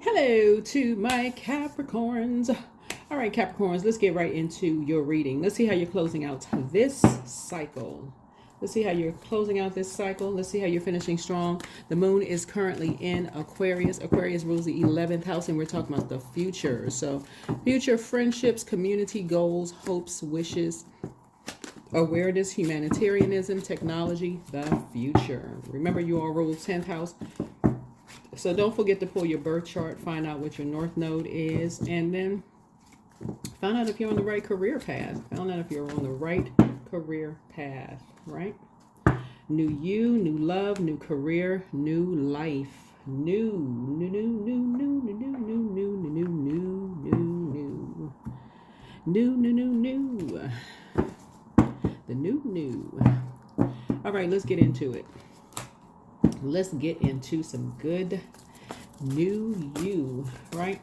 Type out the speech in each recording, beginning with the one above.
Hello to my Capricorns. All right, Capricorns, let's get right into your reading. Let's see how you're closing out this cycle. Let's see how you're closing out this cycle. Let's see how you're finishing strong. The moon is currently in Aquarius. Aquarius rules the 11th house, and we're talking about the future. So, future friendships, community goals, hopes, wishes, awareness, humanitarianism, technology, the future. Remember, you all rule 10th house. So don't forget to pull your birth chart, find out what your north node is, and then find out if you're on the right career path. Find out if you're on the right career path, right? New you, new love, new career, new life. New. The new. All right, let's get into it. Let's get into some good new you, right?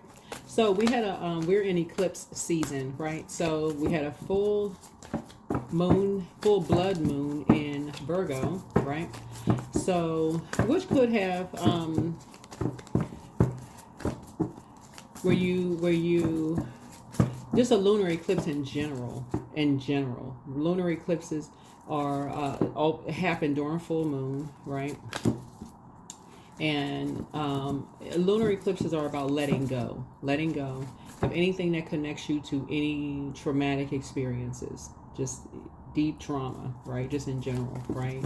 So we had we're in eclipse season, right? So we had a full blood moon in Virgo, right? So which could have were you just a lunar eclipse in general. Lunar eclipses are all happen during full moon, right? And lunar eclipses are about letting go of anything that connects you to any traumatic experiences, just deep trauma, right? Just in general, right?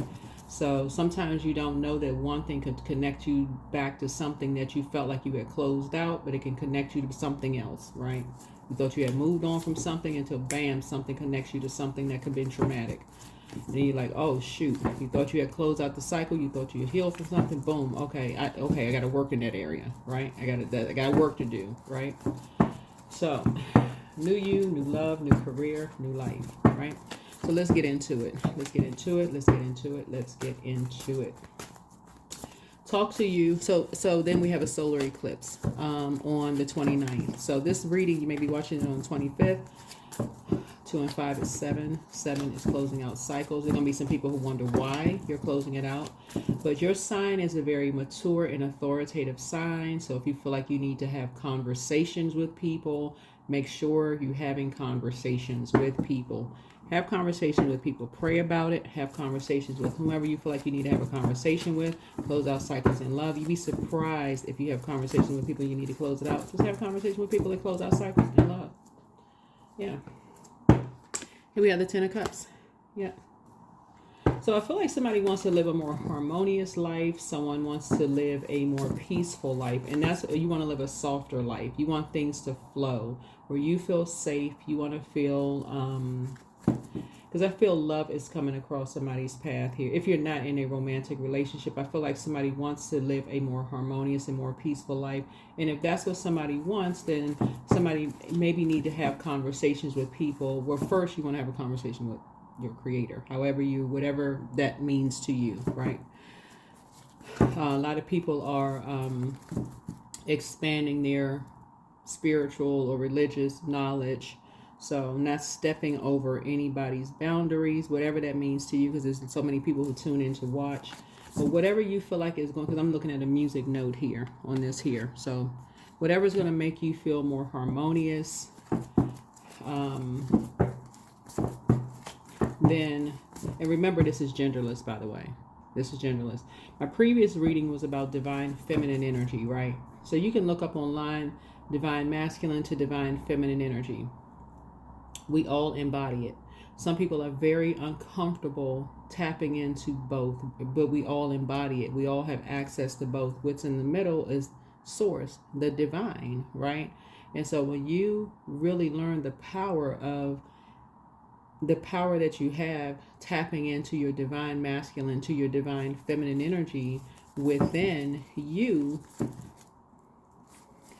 So sometimes you don't know that one thing could connect you back to something that you felt like you had closed out, but it can connect you to something else, right? You thought you had moved on from something until bam, something connects you to something that could have been traumatic. And you're like, oh shoot, you thought you had closed out the cycle, you thought you had healed from something, boom, okay, I got to work in that area, right? I got work to do, right? So, new you, new love, new career, new life, right? So let's get into it. Talk to you. So then we have a solar eclipse on the 29th. So this reading, you may be watching it on the 25th. 2 and 5 is 7. 7 is closing out cycles. There are going to be some people who wonder why you're closing it out. But your sign is a very mature and authoritative sign. So if you feel like you need to have conversations with people, make sure you're having conversations with people. Have conversations with people. Pray about it. Have conversations with whomever you feel like you need to have a conversation with. Close out cycles in love. You'd be surprised if you have conversations with people you need to close it out. Just have conversations with people that close out cycles in love. Yeah. Here we have the 10 of Cups. Yeah. So I feel like somebody wants to live a more harmonious life. Someone wants to live a more peaceful life. And that's, you want to live a softer life. You want things to flow where you feel safe. You want to feel, because I feel love is coming across somebody's path here. If you're not in a romantic relationship, I feel like somebody wants to live a more harmonious and more peaceful life. And if that's what somebody wants, then somebody maybe need to have conversations with people. Well, first you want to have a conversation with your creator, whatever that means to you, right? A lot of people are expanding their spiritual or religious knowledge. So not stepping over anybody's boundaries, whatever that means to you, because there's so many people who tune in to watch. But whatever you feel like is going, because I'm looking at a music note here on this here. So whatever's going to make you feel more harmonious, then, and remember this is genderless, by the way. This is genderless. My previous reading was about divine feminine energy, right? So you can look up online divine masculine to divine feminine energy. We all embody it. Some people are very uncomfortable tapping into both, but we all embody it. We all have access to both. What's in the middle is source, the divine, right? And so when you really learn the power that you have tapping into your divine masculine to your divine feminine energy within you,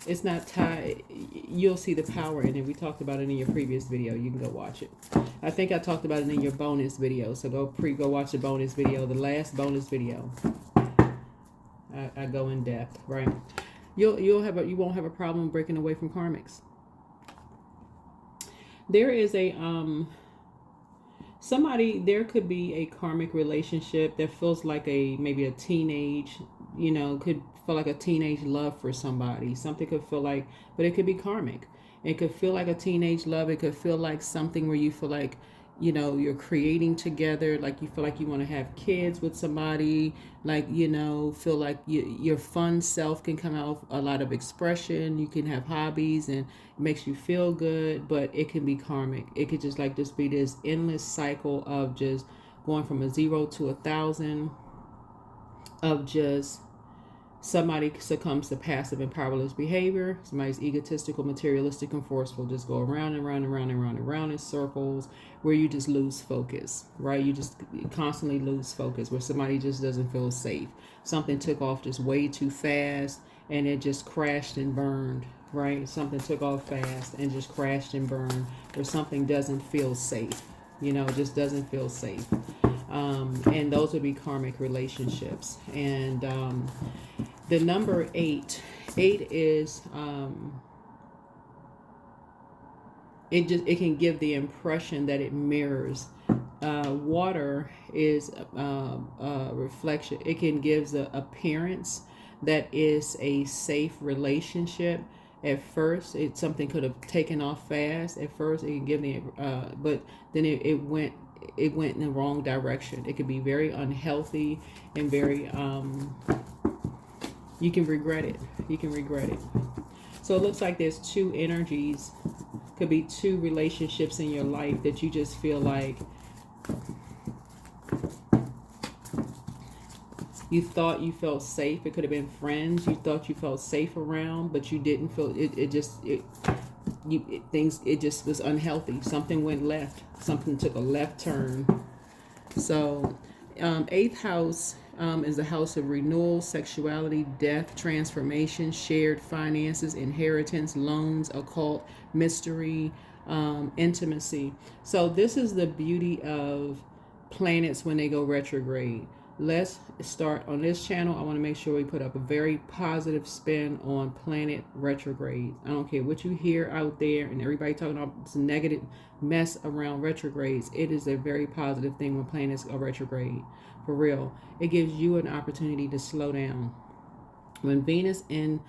it's not tied. You'll see the power in it. We talked about it in your previous video. You can go watch it. I think I talked about it in your bonus video. So go watch the bonus video, the last bonus video. I go in depth, right? You won't have a problem breaking away from karmics. There is a there could be a karmic relationship that feels like maybe a teenage you know, could feel like a teenage love for somebody. Something could feel like, but it could be karmic. It could feel like a teenage love. It could feel like something where you feel like, you know, you're creating together, like you feel like you want to have kids with somebody, like, you know, feel like your fun self can come out, a lot of expression, you can have hobbies and it makes you feel good, but it can be karmic. It could just be this endless cycle of just going from a 0 to 1,000, of just somebody succumbs to passive and powerless behavior. Somebody's egotistical, materialistic, and forceful. Just go around and round and round and round and round in circles where you just lose focus, right? You just constantly lose focus, where somebody just doesn't feel safe. Something took off just way too fast and it just crashed and burned, right? Something took off fast and just crashed and burned, where something doesn't feel safe, you know, just doesn't feel safe. And those would be karmic relationships. And the number 8 is it can give the impression that it mirrors. Water is a reflection. It can give the appearance that is a safe relationship. At first, something could have taken off fast. At first, it can give me, but then it went in the wrong direction. It could be very unhealthy and very you can regret it. You can regret it. So it looks like there's two energies. Could be two relationships in your life that you just feel like you thought you felt safe. It could have been friends you thought you felt safe around, but you didn't feel it. It just was unhealthy. Something went left. Something took a left turn. So 8th house is the house of renewal, sexuality, death, transformation, shared finances, inheritance, loans, occult, mystery, intimacy. So this is the beauty of planets when they go retrograde. Let's start on this channel. I want to make sure we put up a very positive spin on planet retrogrades. I don't care what you hear out there and everybody talking about some negative mess around retrogrades. It is a very positive thing when planets are retrograde. For real. It gives you an opportunity to slow down. When Venus and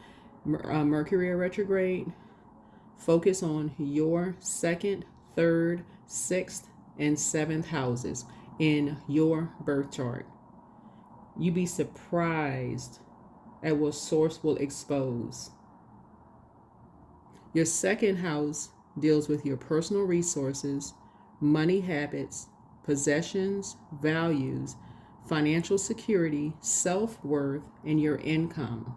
Mercury are retrograde, focus on your 2nd, 3rd, 6th, and 7th houses in your birth chart. You'd be surprised at what source will expose. Your 2nd house deals with your personal resources, money habits, possessions, values, financial security, self-worth, and your income.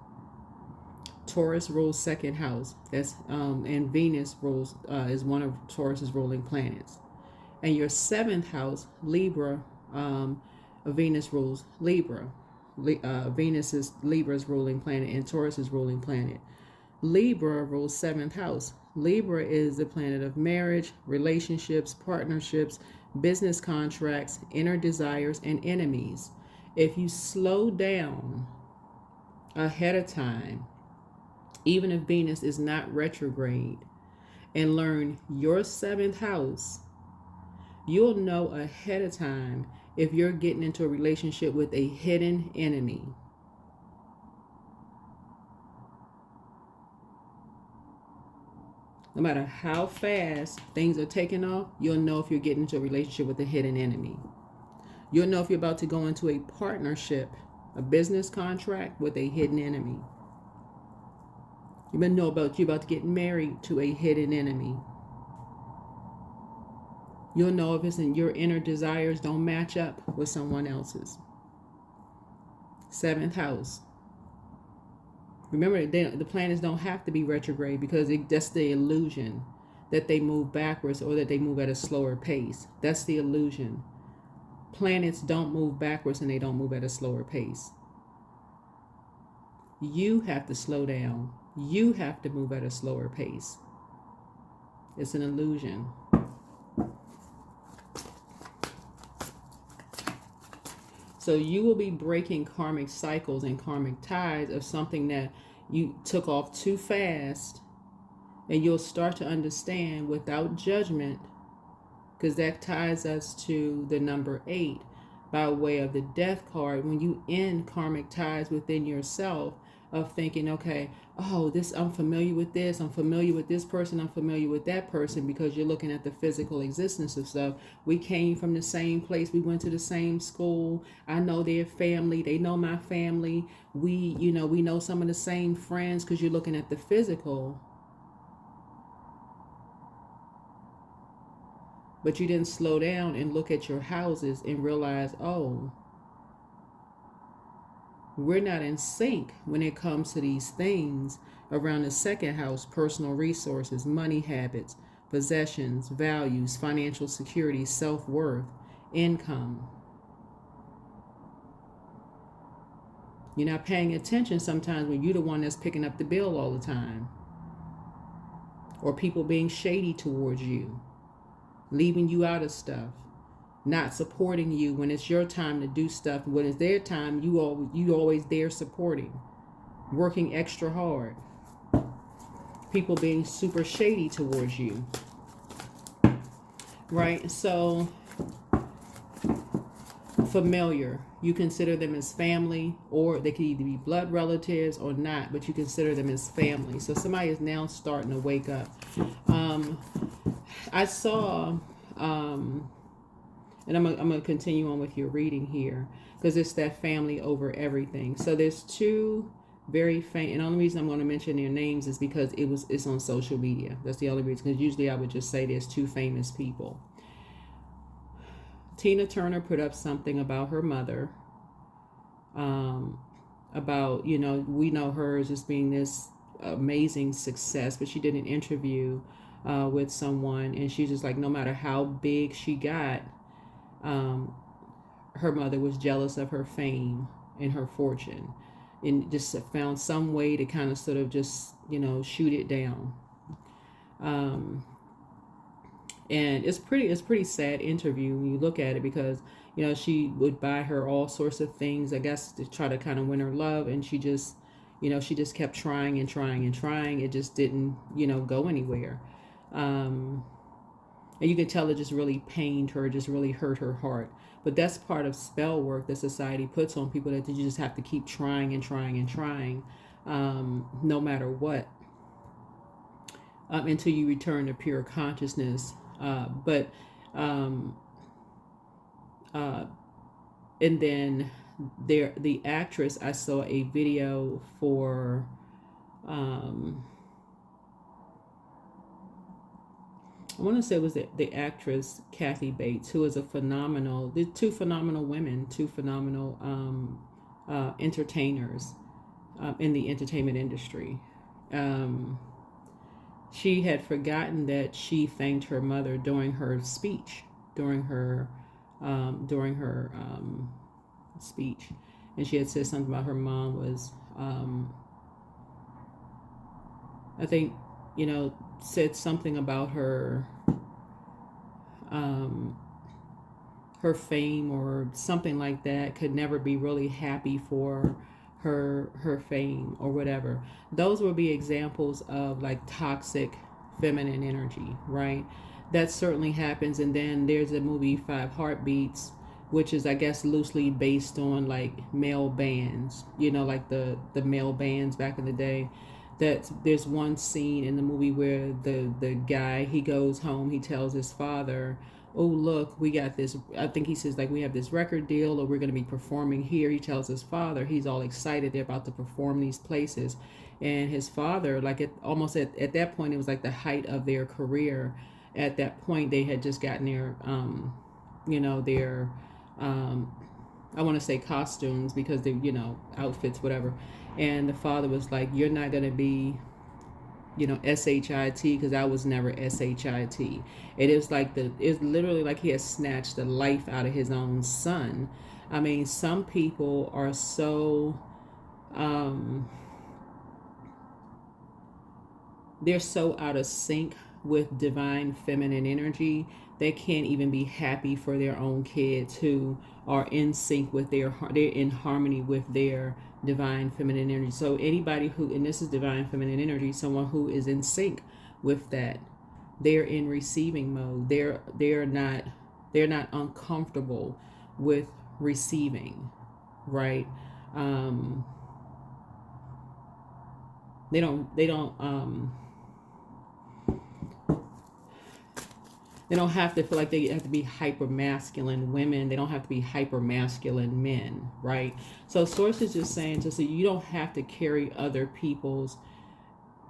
Taurus rules 2nd house. That's and Venus rules is one of Taurus's ruling planets. And your 7th house, Libra, Venus rules Libra. Venus is Libra's ruling planet and Taurus's ruling planet. Libra rules 7th house. Libra is the planet of marriage, relationships, partnerships, business contracts, inner desires, and enemies. If you slow down ahead of time, even if Venus is not retrograde, and learn your 7th house, you'll know ahead of time if you're getting into a relationship with a hidden enemy. No matter how fast things are taking off, you'll know if you're getting into a relationship with a hidden enemy. You'll know if you're about to go into a partnership, a business contract with a hidden enemy. You'll know about you're about to get married to a hidden enemy. You'll know if it's in your inner desires don't match up with someone else's. 7th house. Remember, the planets don't have to be retrograde because that's the illusion that they move backwards or that they move at a slower pace. That's the illusion. Planets don't move backwards and they don't move at a slower pace. You have to slow down. You have to move at a slower pace. It's an illusion. So you will be breaking karmic cycles and karmic ties of something that you took off too fast, and you'll start to understand without judgment, because that ties us to the number 8. by way of the death card, when you end karmic ties within yourself of thinking, okay, oh, this, I'm familiar with this, I'm familiar with this person, I'm familiar with that person, because you're looking at the physical existence of stuff. We came from the same place, we went to the same school, I know their family, they know my family, we know some of the same friends, because you're looking at the physical. But you didn't slow down and look at your houses and realize, oh, we're not in sync when it comes to these things around the second house: personal resources, money habits, possessions, values, financial security, self-worth, income. You're not paying attention sometimes when you're the one that's picking up the bill all the time, or people being shady towards you, leaving you out of stuff, not supporting you when it's your time to do stuff. When it's their time, you always there supporting, working extra hard. People being super shady towards you, right? So familiar, you consider them as family, or they could either be blood relatives or not, but you consider them as family. So somebody is now starting to wake up. I saw and I'm gonna continue on with your reading here, because it's that family over everything. So there's two very famous, and the only reason I'm going to mention their names is because it's on social media. That's the only reason, because usually I would just say there's two famous people. Tina Turner put up something about her mother, about, we know her as just being this amazing success, but she did an interview with someone, and she's just like, no matter how big she got, her mother was jealous of her fame and her fortune, and just found some way to kind of sort of just, shoot it down. And it's pretty sad interview when you look at it, because she would buy her all sorts of things, I guess, to try to kind of win her love, and she just kept trying and trying and trying. It just didn't go anywhere. And you could tell it just really pained her, just really hurt her heart. But that's part of spell work that society puts on people, that you just have to keep trying and trying and trying, no matter what, until you return to pure consciousness. And then the actress, I saw a video for, I want to say it was the actress Kathy Bates, who is two phenomenal women, two phenomenal entertainers in the entertainment industry. She had forgotten that she thanked her mother during her speech, during her speech, and she had said something about her mom was, I think, said something about her her fame or something like that, could never be really happy for her fame or whatever. Those would be examples of like toxic feminine energy, right? That certainly happens. And then there's a movie, Five Heartbeats, which is, I guess, loosely based on like male bands, like the male bands back in the day. That there's one scene in the movie where the guy, he goes home, he tells his father, oh, look, we got this, I think he says, like, we have this record deal, or we're going to be performing here. He tells his father, he's all excited, they're about to perform these places. And his father, like, almost at that point, it was like the height of their career. At that point, they had just gotten their their I want to say costumes, because they, outfits, whatever. And the father was like, you're not going to be, SHIT, because I was never SHIT. It is like it's literally like he has snatched the life out of his own son. I mean, some people are so, they're so out of sync with divine feminine energy, they can't even be happy for their own kids who are in sync with they're in harmony with their divine feminine energy. So anybody who, and this is divine feminine energy, someone who is in sync with that, they're in receiving mode. They're not uncomfortable with receiving, right? They don't have to feel like they have to be hyper masculine women. They don't have to be hyper masculine men, right? So source is just saying to say you don't have to carry other people's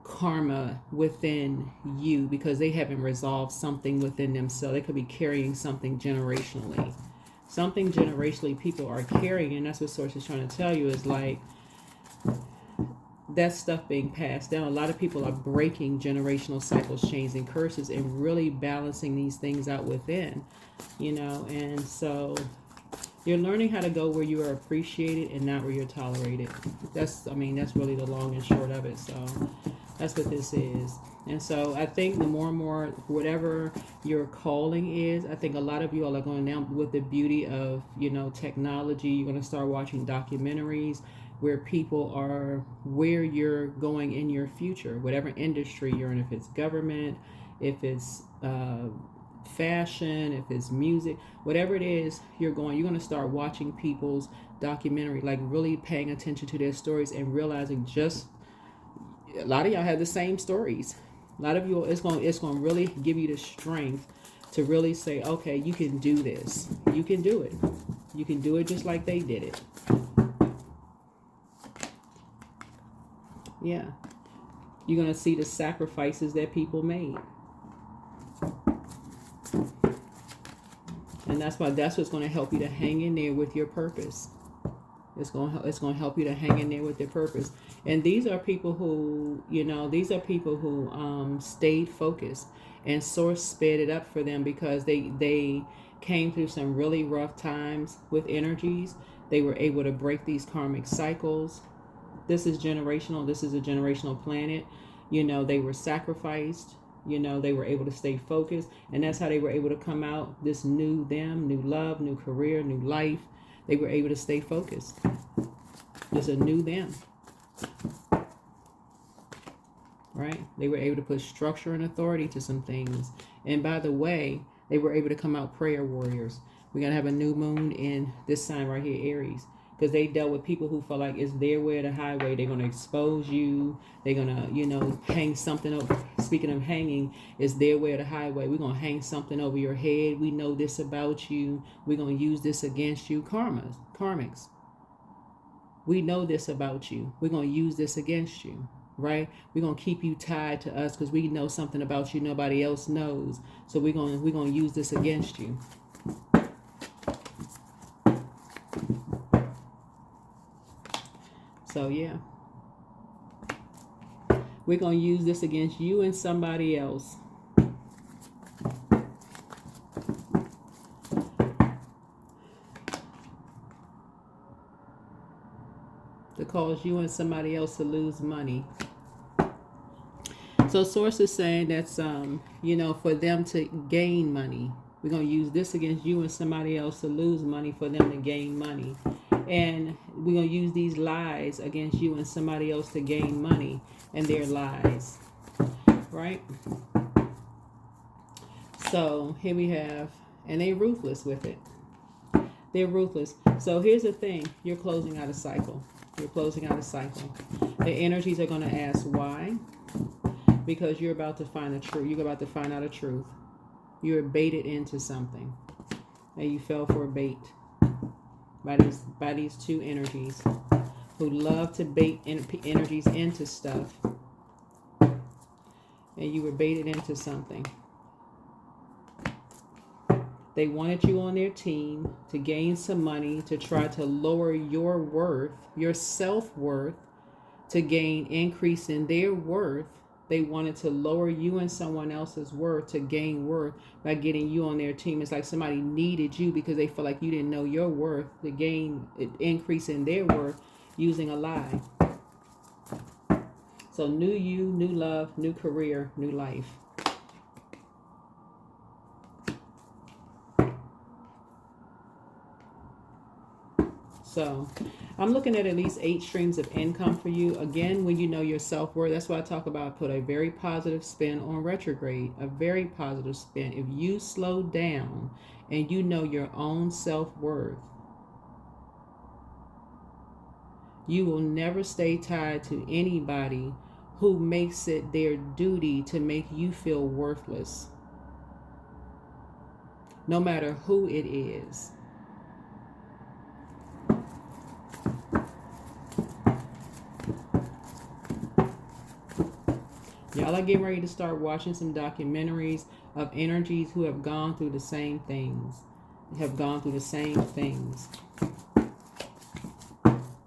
karma within you because they haven't resolved something within themselves. They could be carrying something generationally. Something generationally people are carrying, and that's what source is trying to tell you is like that stuff being passed down. A lot of people are breaking generational cycles, chains, and curses and really balancing these things out within, you know. And so you're learning how to go where you are appreciated and not where you're tolerated. That's really the long and short of it. So that's what this is. And so I think the more and more, whatever your calling is, I think a lot of you all are going now with the beauty of, you know, technology. You're going to start watching documentaries where people are, where you're going in your future, whatever industry you're in, if it's government, if it's fashion, if it's music, whatever it is you're going to start watching people's documentary, like really paying attention to their stories and realizing just a lot of y'all have the same stories. A lot of you, it's going to really give you the strength to really say, okay, you can do this. You can do it. You can do it just like they did it. Yeah. You're going to see the sacrifices that people made. And that's what's going to help you to hang in there with your purpose. It's going to help you to hang in there with your purpose. And these are people who, you know, stayed focused, and source sped it up for them because they came through some really rough times with energies. They were able to break these karmic cycles. This is generational. This is a generational planet. You know, they were sacrificed. You know, they were able to stay focused. And that's how they were able to come out this new them, new love, new career, new life. They were able to stay focused. There's a new them. Right? They were able to put structure and authority to some things. And by the way, they were able to come out prayer warriors. We're going to have a new moon in this sign right here, Aries. Because they dealt with people who felt like it's their way or the highway. They're going to expose you. They're going to, you know, hang something over. Speaking of hanging, it's their way or the highway. We're going to hang something over your head. We know this about you. We're going to use this against you. Karmics. We know this about you. We're going to use this against you. Right? We're going to keep you tied to us because we know something about you nobody else knows. So we're going to use this against you. So yeah, we're going to use this against you and somebody else. To cause you and somebody else to lose money. So source is saying that's, you know, for them to gain money. We're going to use this against you and somebody else to lose money for them to gain money. And we're going to use these lies against you and somebody else to gain money and their lies. Right? So here we have, and they're ruthless with it. They're ruthless. So here's the thing. You're closing out a cycle. You're closing out a cycle. The energies are going to ask why. Because you're about to find the truth. You're about to find out a truth. You're baited into something. And you fell for a bait. By these two energies who love to bait energies into stuff. And you were baited into something. They wanted you on their team to gain some money, to try to lower your worth, your self-worth, to gain increase in their worth. They wanted to lower you and someone else's worth to gain worth by getting you on their team. It's like somebody needed you because they feel like you didn't know your worth to gain increase in their worth using a lie. So new you, new love, new career, new life. So I'm looking at least 8 streams of income for you. Again, when you know your self-worth, that's why I talk about put a very positive spin on retrograde, a very positive spin. If you slow down and you know your own self-worth, You will never stay tied to anybody who makes it their duty to make you feel worthless, no matter who it is. Y'all are getting ready to start watching some documentaries of energies who have gone through the same things.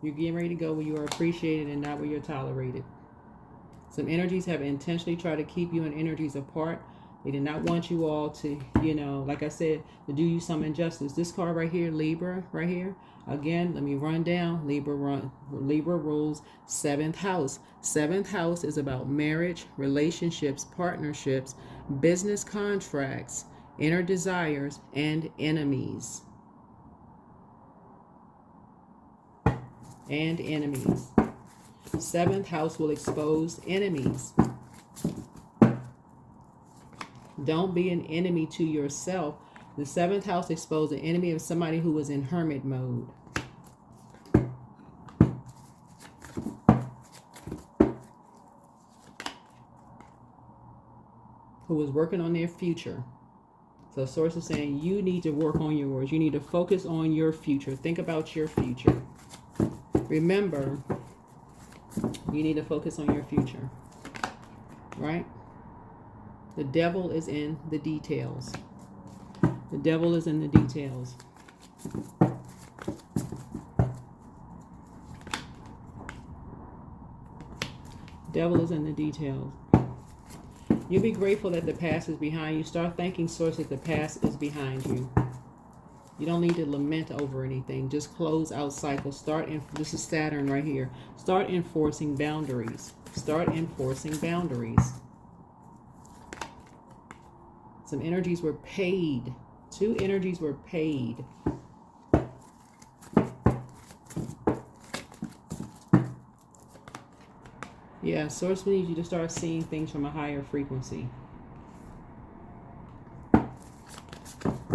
You're getting ready to go where you are appreciated and not where you're tolerated. Some energies have intentionally tried to keep you and energies apart. They did not want you all to, like I said, to do you some injustice. This card right here, Libra, right here. Again, let me run down. Libra rules 7th house. 7th house is about marriage, relationships, partnerships, business contracts, inner desires, and enemies. And enemies. 7th house will expose enemies. Don't be an enemy to yourself. The 7th house exposed an enemy of somebody who was in hermit mode. Who was working on their future. So source is saying you need to work on yours. You need to focus on your future. Think about your future. Remember, you need to focus on your future. Right? The devil is in the details. The devil is in the details. Devil is in the details. You'll be grateful that the past is behind you. Start thanking source that the past is behind you. You don't need to lament over anything. Just close out cycles. This is Saturn right here. Start enforcing boundaries. Start enforcing boundaries. Some energies were paid. 2 energies were paid. Yeah, source needs you to start seeing things from a higher frequency.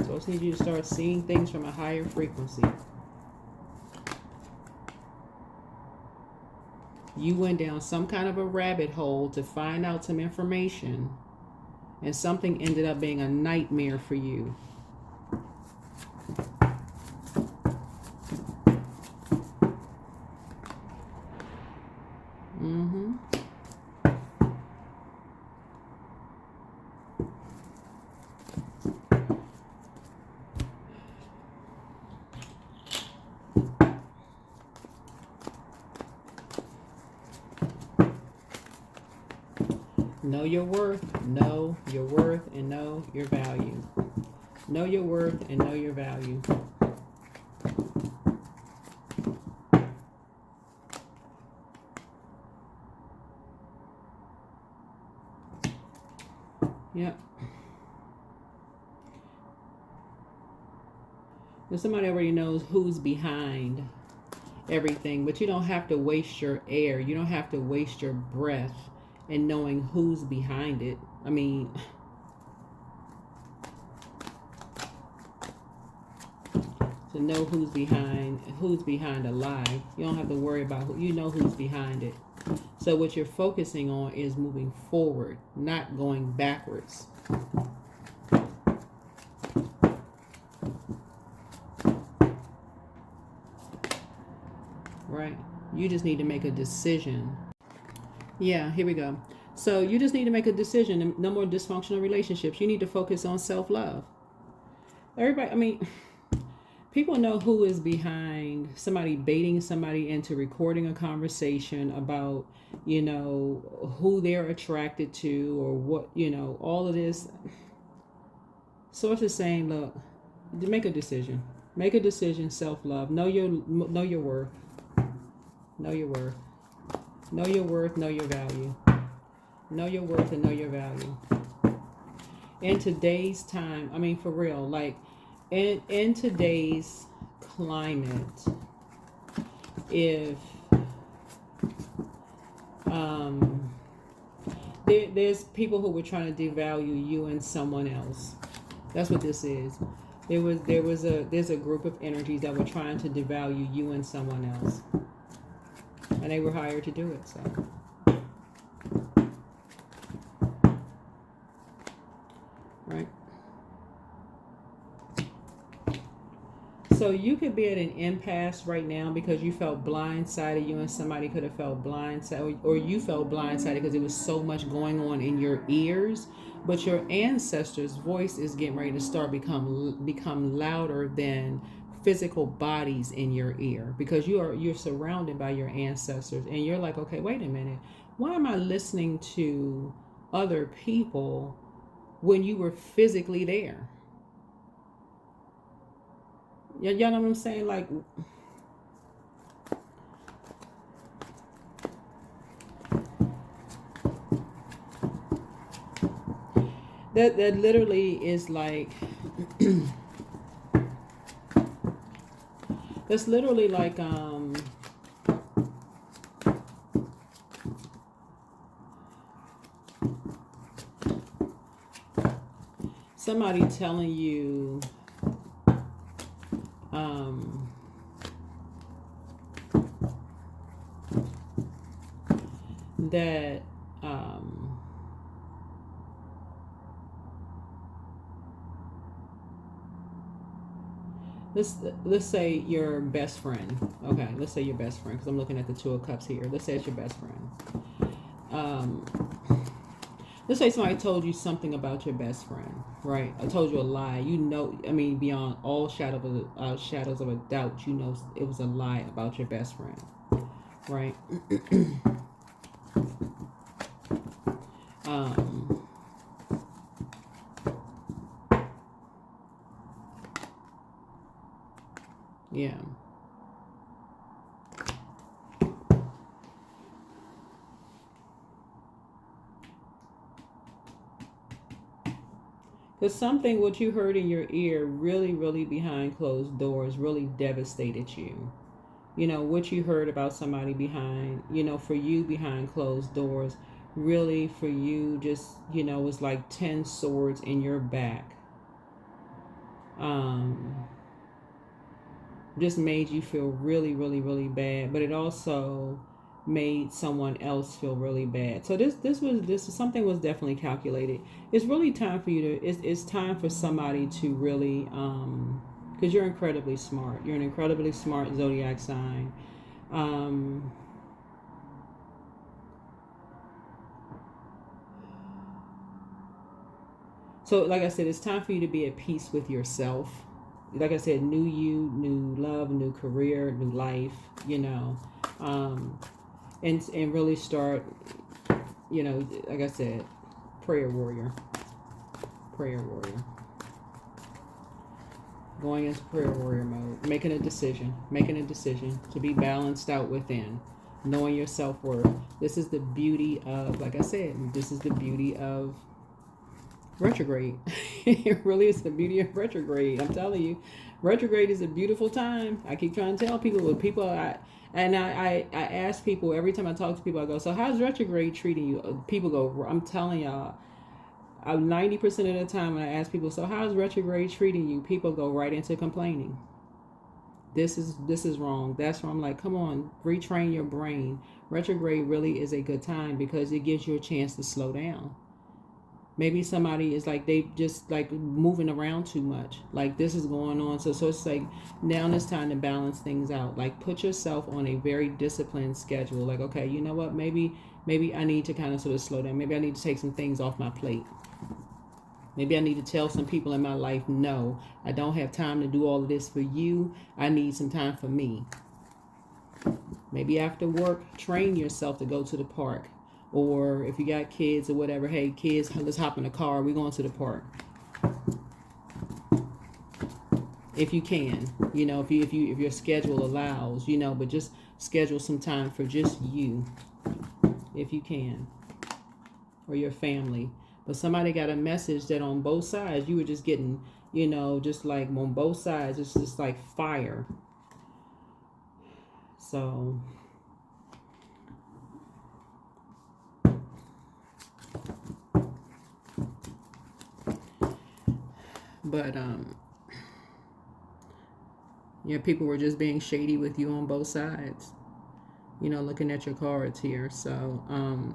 Source needs you to start seeing things from a higher frequency. You went down some kind of a rabbit hole to find out some information, and something ended up being a nightmare for you. Know your worth, know your worth, and know your value. Know your worth and know your value. Yep. Now somebody already knows who's behind everything, but you don't have to waste your air. You don't have to waste your breath in knowing who's behind it. I mean, to know who's behind a lie. You don't have to worry about who, you know who's behind it. So what you're focusing on is moving forward, not going backwards. Right? You just need to make a decision. Yeah, here we go. So you just need to make a decision. No more dysfunctional relationships. You need to focus on self-love. Everybody, I mean, people know who is behind somebody baiting somebody into recording a conversation about, you know, who they're attracted to or what, you know, all of this. Source is saying, look, make a decision. Make a decision, self-love. Know your worth. Know your worth. Know your worth, know your value. Know your worth and know your value. In today's time, I mean, for real, like in today's climate, if there's people who were trying to devalue you and someone else. That's what this is. There's a group of energies that were trying to devalue you and someone else. and they were hired to do it. So, right. So you could be at an impasse right now because you felt blindsided. You and somebody could have felt blindsided, or you felt blindsided because there was so much going on in your ears. But your ancestors' voice is getting ready to start become louder than physical bodies in your ear, because you're surrounded by your ancestors, and you're like, okay, wait a minute, why am I listening to other people when you were physically there? Y'all know what I'm saying? Like, that literally is like that's literally like somebody telling you that let's say your best friend. Okay, let's say your best friend, because I'm looking at the Two of Cups here. Let's say it's your best friend. Let's say somebody told you something about your best friend, right? I told you a lie. You know, I mean, beyond all shadows of a doubt, you know it was a lie about your best friend, right? Yeah. Because something what you heard in your ear really, really behind closed doors really devastated you. You know, what you heard about somebody behind, you know, for you behind closed doors, really for you just, you know, was like 10 swords in your back. Just made you feel really, really, really bad. But it also made someone else feel really bad. So this something was definitely calculated. It's really time for you to it's time for somebody to really because you're incredibly smart. You're an incredibly smart zodiac sign. So like I said, it's time for you to be at peace with yourself. Like I said, new you, new love, new career, new life, you know. And really start, you know, like I said, prayer warrior. Going into prayer warrior mode, making a decision to be balanced out within, knowing your self-worth. This is the beauty of, like I said, this is the beauty of retrograde. It really is the beauty of retrograde. I'm telling you, retrograde is a beautiful time. I keep trying to tell people, I ask people every time I talk to people, I go, so how's retrograde treating you? People go, I'm telling y'all, 90% of the time when I ask people, so how's retrograde treating you? People go right into complaining. This is wrong. That's wrong. I'm like, come on, retrain your brain. Retrograde really is a good time because it gives you a chance to slow down. Maybe somebody is like, they just like moving around too much. Like this is going on. So it's like now it's time to balance things out. Like put yourself on a very disciplined schedule. Like, okay, you know what? Maybe I need to kind of sort of slow down. Maybe I need to take some things off my plate. Maybe I need to tell some people in my life, no, I don't have time to do all of this for you. I need some time for me. Maybe after work, train yourself to go to the park. Or if you got kids or whatever, hey kids, let's hop in the car. We're going to the park. If you can, you know, if your schedule allows, you know, but just schedule some time for just you, if you can, or your family. But somebody got a message that on both sides you were just getting, you know, just like on both sides, it's just like fire. So but yeah, people were just being shady with you on both sides. you know, looking at your cards here. So, and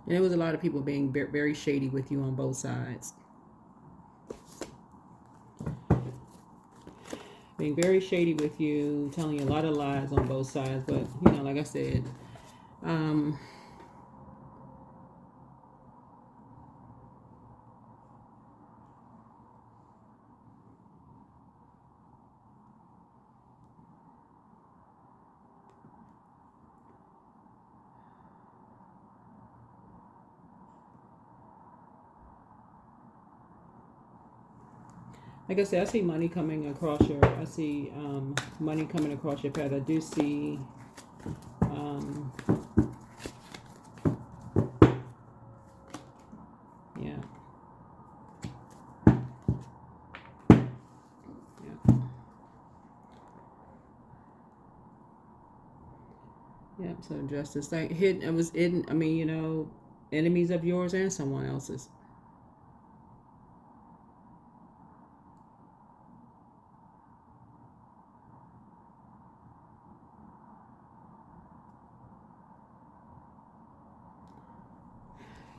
there was a lot of people being very shady with you on both sides. Being very shady with you, telling you a lot of lies on both sides. But, you know, like I said, like I said, I see money coming across your, I see money coming across your path. I do see, yeah. Yeah. Yeah, so justice, like hidden, it was hidden, I mean, you know, enemies of yours and someone else's.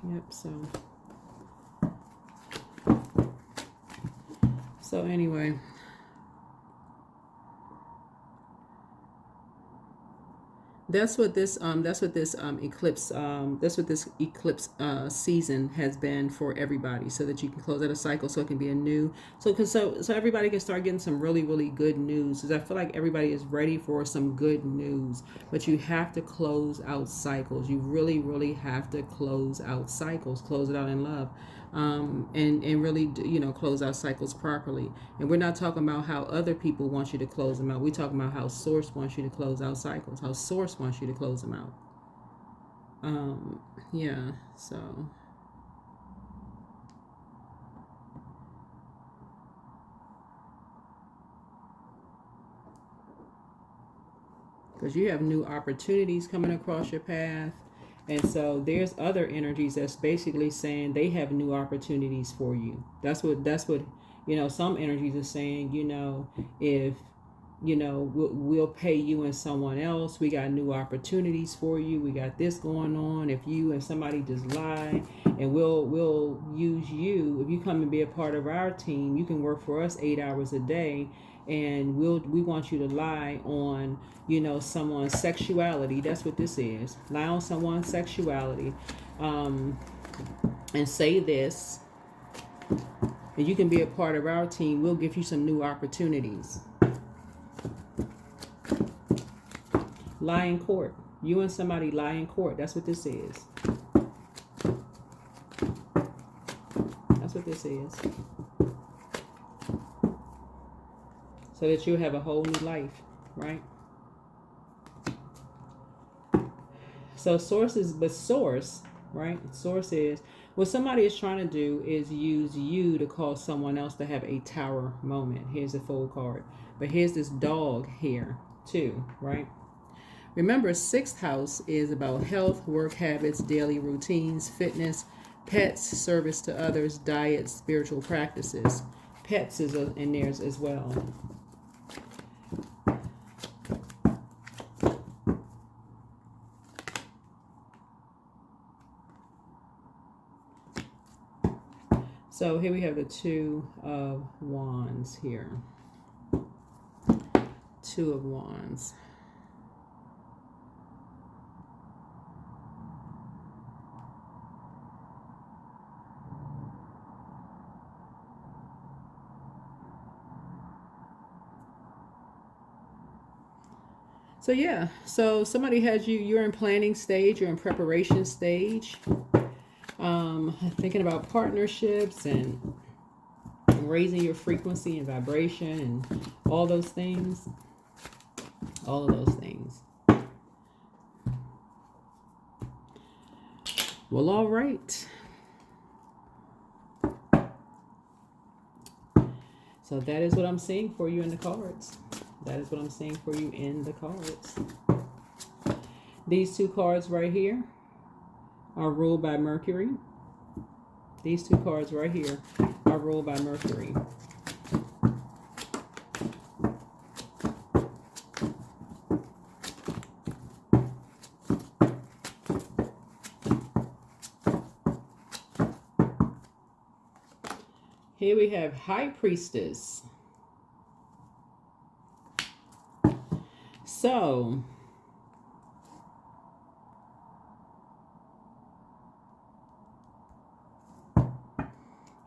Yep, so anyway, that's what this eclipse season has been for everybody, so that you can close out a cycle, so it can be a new, so everybody can start getting some really good news, because I feel like everybody is ready for some good news. But you have to close out cycles. You really have to close out cycles. Close it out in love. And really, you know, close out cycles properly. And we're not talking about how other people want you to close them out. We're talking about how Source wants you to close out cycles, how Source wants you to close them out. Yeah, so because you have new opportunities coming across your path. And so there's other energies that's basically saying they have new opportunities for you. That's what, you know, some energies are saying, you know, if, you know, we'll pay you and someone else. We got new opportunities for you. We got this going on. If you and somebody just lie, and we'll use you. If you come and be a part of our team, you can work for us 8 hours a day, and we want you to lie on, you know, someone's sexuality. That's what this is. Lie on someone's sexuality, and say this, and you can be a part of our team. We'll give you some new opportunities. Lie in court. You and somebody lie in court. That's what this is. That's what this is. So that you have a whole new life, right? So Source, right? Source is, what somebody is trying to do is use you to cause someone else to have a tower moment. Here's a full card. But here's this dog here too, right? Remember, 6th house is about health, work habits, daily routines, fitness, pets, service to others, diet, spiritual practices. Pets is in theirs as well. So here we have the 2 of Wands here. 2 of Wands. So yeah, so somebody has you, you're in planning stage, you're in preparation stage, thinking about partnerships and raising your frequency and vibration and all those things. All of those things. Well, all right. So that is what I'm seeing for you in the cards. That is what I'm seeing for you in the cards. These 2 cards right here are ruled by Mercury. These two cards right here are ruled by Mercury. Here we have High Priestess. So,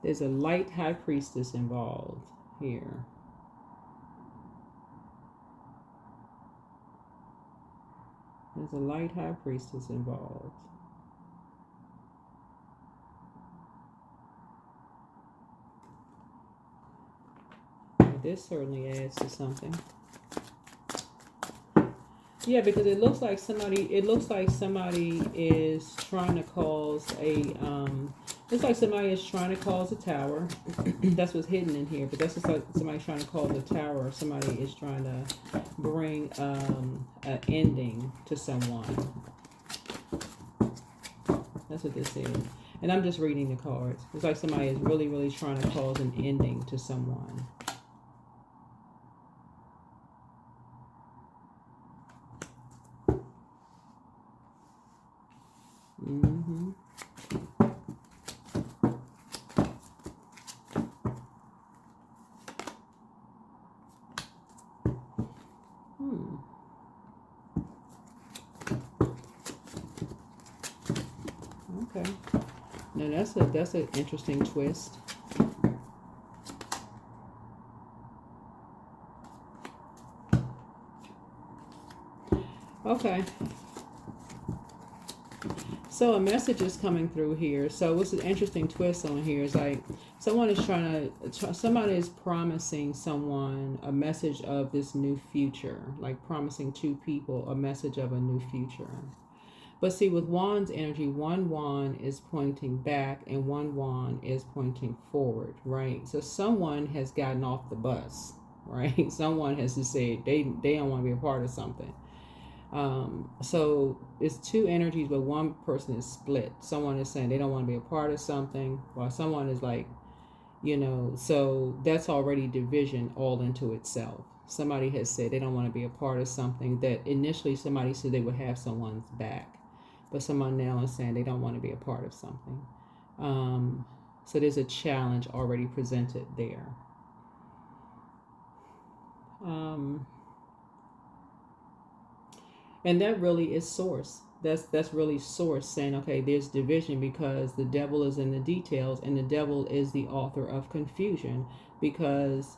there's a light High Priestess involved here. There's a light High Priestess involved. This certainly adds to something. Yeah, because it looks like somebody is trying to cause a looks like somebody is trying to cause a tower. That's what's hidden in here, but that's just like somebody trying to cause a tower, or somebody is trying to bring an ending to someone. That's what this is. And I'm just reading the cards. It's like somebody is really, really trying to cause an ending to someone. Mm-hmm. Okay. Now that's an interesting twist. Okay. So a message is coming through here. So what's an interesting twist on here is like somebody is promising someone a message of this new future, like promising two people a message of a new future. But see, with Wand's energy, one wand is pointing back and one wand is pointing forward, right? So someone has gotten off the bus, right? Someone has just said they don't want to be a part of something. So it's two energies, but one person is split. Someone is saying they don't want to be a part of something, while someone is like, so that's already division all into itself. Somebody has said they don't want to be a part of something that initially somebody said they would have someone's back, but someone now is saying they don't want to be a part of something. So there's a challenge already presented there. And that really is source. That's really source saying, okay, there's division because the devil is in the details, and the devil is the author of confusion because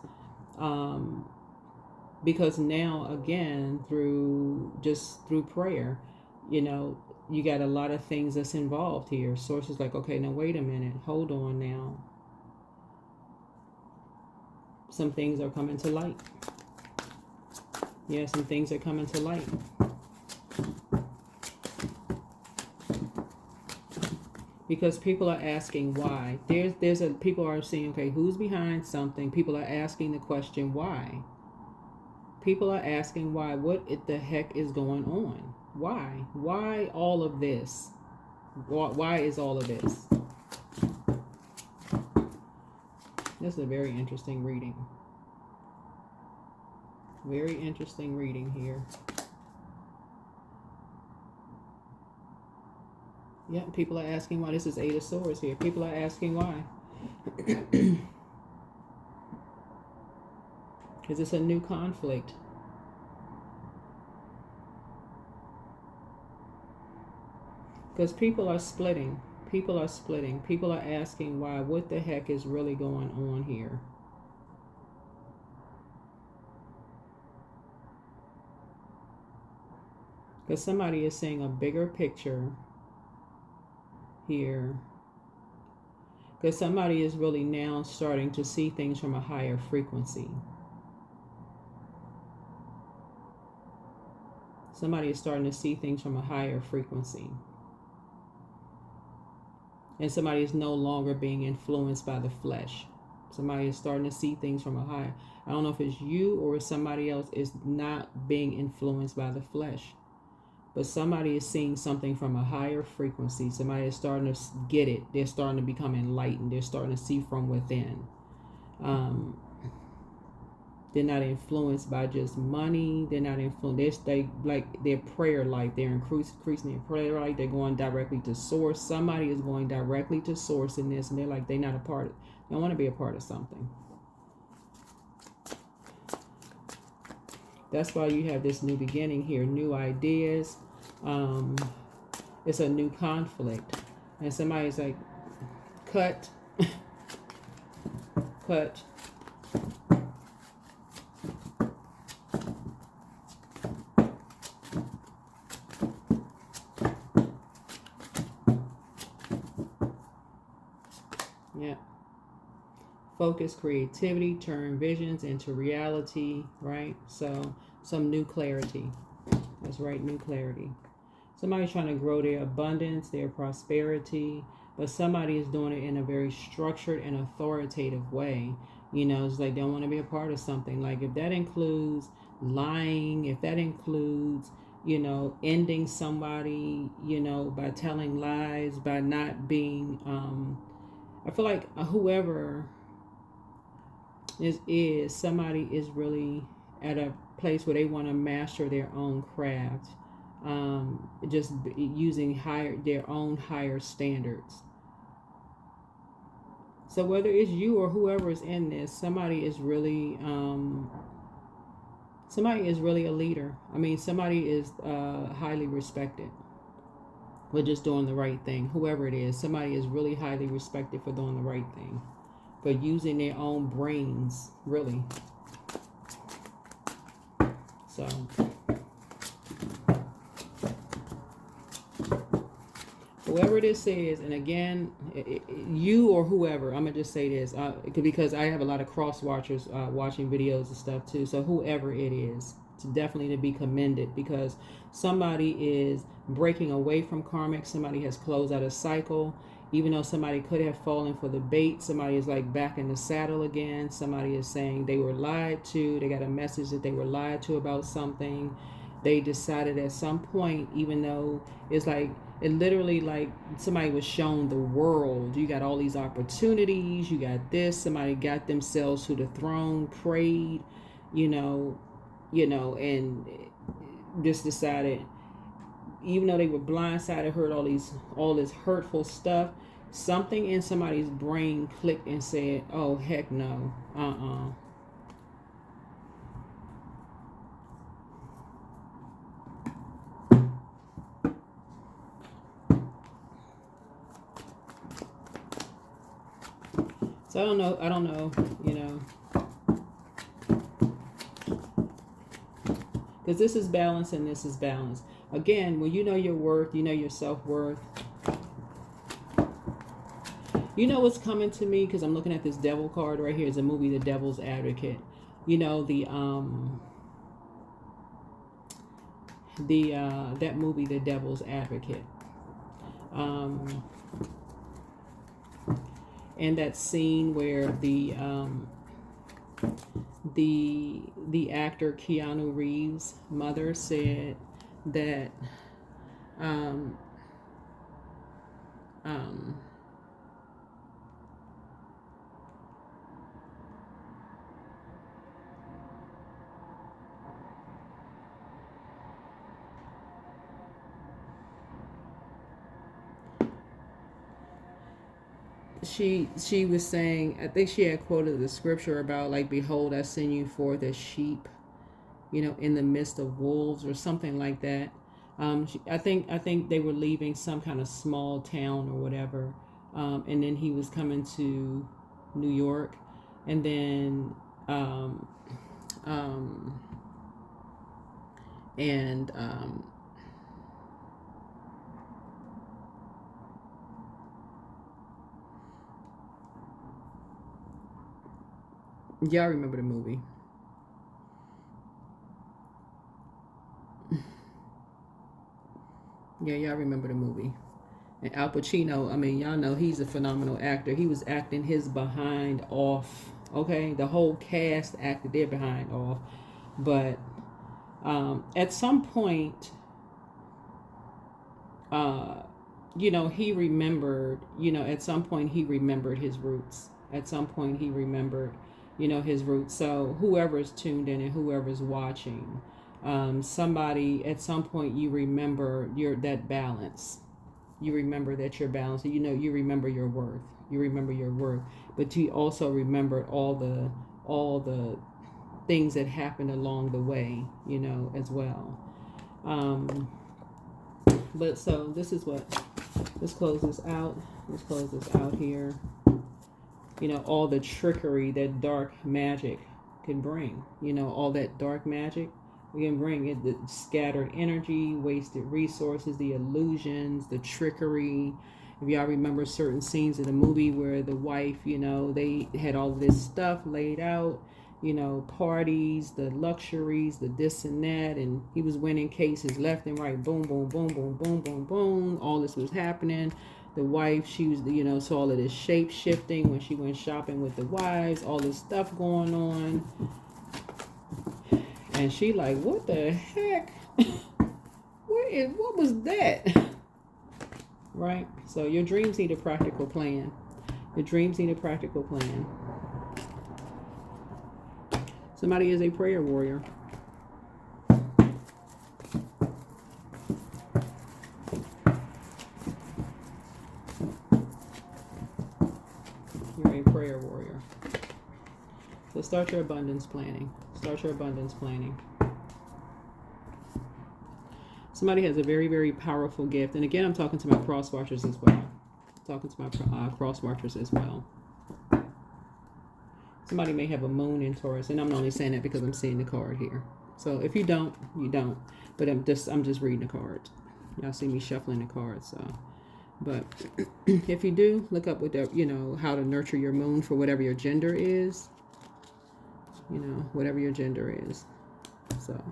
now again through prayer, you got a lot of things that's involved here. Source is like, okay, now wait a minute, hold on now. Some things are coming to light. Yeah, some things are coming to light. Because people are asking why. People are saying, okay, who's behind something? People are asking the question why. People are asking why. What the heck is going on? Why? Why all of this? Why is all of this? This is a very interesting reading. Very interesting reading here. Yeah, people are asking why. This is Eight of Swords here. People are asking why. Because it's a new conflict. Because people are splitting. People are splitting. People are asking why. What the heck is really going on here? Because somebody is seeing a bigger picture here. Because somebody is really now starting to see things from a higher frequency. Somebody is starting to see things from a higher frequency. And somebody is no longer being influenced by the flesh. Somebody is starting to see things from a higher. I don't know if it's you or somebody else is not being influenced by the flesh. but somebody is seeing something from a higher frequency. Somebody is starting to get it. They're starting to become enlightened. They're starting to see from within. They're not influenced by just money. They're not influenced. They like their prayer life. They're increasing their prayer life. They're going directly to source. Somebody is going directly to source in this, and they're like, they're not a part of, they want to be a part of something. That's why you have this new beginning here, new ideas. It's a new conflict. And somebody's like, cut, cut. Yeah. Focus, creativity, turn visions into reality, right? So some new clarity. That's right, new clarity. Somebody's trying to grow their abundance, their prosperity, but somebody is doing it in a very structured and authoritative way. You know, it's like they don't want to be a part of something. Like if that includes lying, if that includes, you know, ending somebody, you know, by telling lies, by not being, I feel like whoever is somebody is really at a place where they want to master their own craft, just using their own higher standards. So whether it's you or whoever is in this, somebody is really a leader. I mean, somebody is highly respected for just doing the right thing. Whoever it is, somebody is really highly respected for doing the right thing, for using their own brains, really. So whoever this is, and again, you or whoever, I'm gonna just say this because I have a lot of cross watchers watching videos and stuff too. So whoever it is, it's definitely to be commended, because somebody is breaking away from karmic. Somebody has closed out a cycle. Even though somebody could have fallen for the bait, somebody is like back in the saddle again. Somebody is saying they were lied to. They got a message that they were lied to about something. They decided at some point, even though it's like, it literally like somebody was shown the world. You got all these opportunities. You got this. Somebody got themselves to the throne, prayed, you know, and just decided, even though they were blindsided, heard all this hurtful stuff, something in somebody's brain clicked and said, oh, heck no. So I don't know, you know, because this is balance and this is balance. Again, when you know your worth, you know your self-worth. You know what's coming to me, because I'm looking at this devil card right here. It's a movie, The Devil's Advocate. You know, that movie, The Devil's Advocate. And that scene where the actor Keanu Reeves' mother said that she was saying, I think she had quoted the scripture about like, behold, I send you forth as sheep, you know, in the midst of wolves, or something like that. I think they were leaving some kind of small town or whatever, and then he was coming to New York, and then y'all remember the movie. Yeah, y'all remember the movie. And Al Pacino, I mean, y'all know he's a phenomenal actor. He was acting his behind off. Okay, the whole cast acted their behind off. But at some point, You know, he remembered, you know, at some point he remembered his roots. At some point he remembered, you know, his roots. So whoever is tuned in and whoever's watching, somebody at some point you remember that balance. You remember that you're balanced. You know, you remember your worth. You remember your worth. But you also remember all the things that happened along the way, you know, as well. But so this is what, let's close this out. Let's close this out here. You know, all the trickery that dark magic can bring. You know, all that dark magic we can bring it, the scattered energy, wasted resources, the illusions, the trickery. If y'all remember certain scenes in the movie where the wife, you know, they had all this stuff laid out, you know, parties, the luxuries, the this and that, and he was winning cases left and right, boom, boom, boom, boom, boom, boom, boom. All this was happening. The wife, she was, you know, so all of this shape shifting when she went shopping with the wives, all this stuff going on. And she like, what the heck? What was that? Right? So your dreams need a practical plan. Your dreams need a practical plan. Somebody is a prayer warrior. You're a prayer warrior. So start your abundance planning. Start your abundance planning. Somebody has a very, very powerful gift. And again, I'm talking to my cross watchers as well. Talking to my cross watchers as well. Somebody may have a moon in Taurus, and I'm only saying that because I'm seeing the card here. So if you don't, you don't. But I'm just reading the cards. Y'all see me shuffling the cards. So, but if you do, look up with the, you know, how to nurture your moon for whatever your gender is. You know, whatever your gender is. So,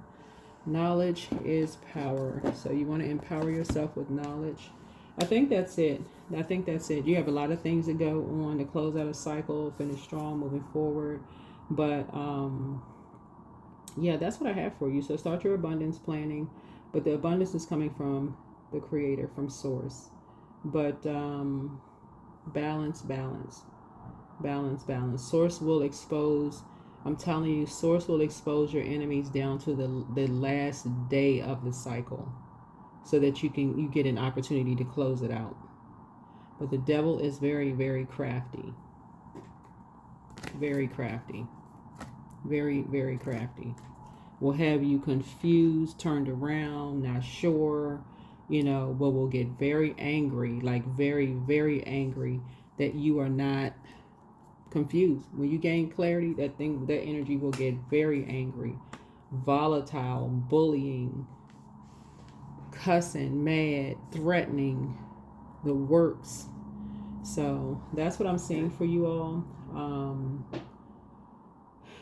knowledge is power. So you want to empower yourself with knowledge. I think that's it. I think that's it. You have a lot of things that go on to close out a cycle, finish strong, moving forward. But yeah, that's what I have for you. So start your abundance planning. But the abundance is coming from the Creator, from Source. But balance, balance, balance, balance. Source will expose. I'm telling you, Source will expose your enemies down to the last day of the cycle, so that you get an opportunity to close it out. But the devil is very, very crafty. Very crafty. Very, very crafty. Will have you confused, turned around, not sure, you know, but will get very angry, like very, very angry that you are not confused. When you gain clarity, that energy will get very angry, volatile, bullying, cussing, mad, threatening, the works. So that's what I'm seeing for you all.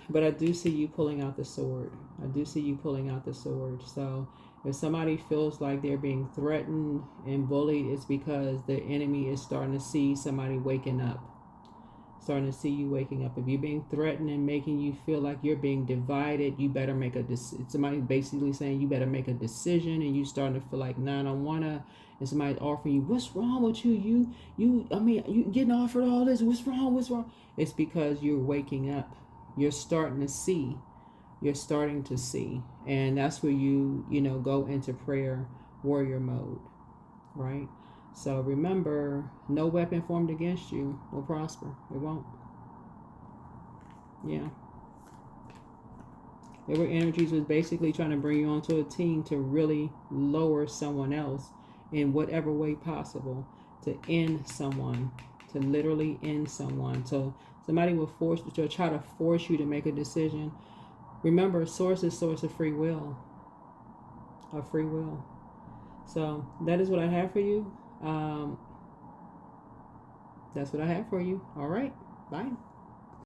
But I do see you pulling out the sword. I do see you pulling out the sword. So if somebody feels like they're being threatened and bullied, it's because the enemy is starting to see somebody waking up. Starting to see you waking up. If you're being threatened and making you feel like you're being divided, you better make a decision. Somebody basically saying you better make a decision, and you starting to feel like, nah, I don't wanna. And somebody's offering you, what's wrong with you? You getting offered all this. What's wrong? What's wrong? It's because you're waking up. You're starting to see. You're starting to see, and that's where you go into prayer warrior mode, right? So remember, no weapon formed against you will prosper. It won't. Yeah. There were energies was basically trying to bring you onto a team to really lower someone else in whatever way possible, to end someone, to literally end someone. So somebody will try to force you to make a decision. Remember, source is source of free will. Of free will. So that is what I have for you. That's what I have for you. All right. Bye.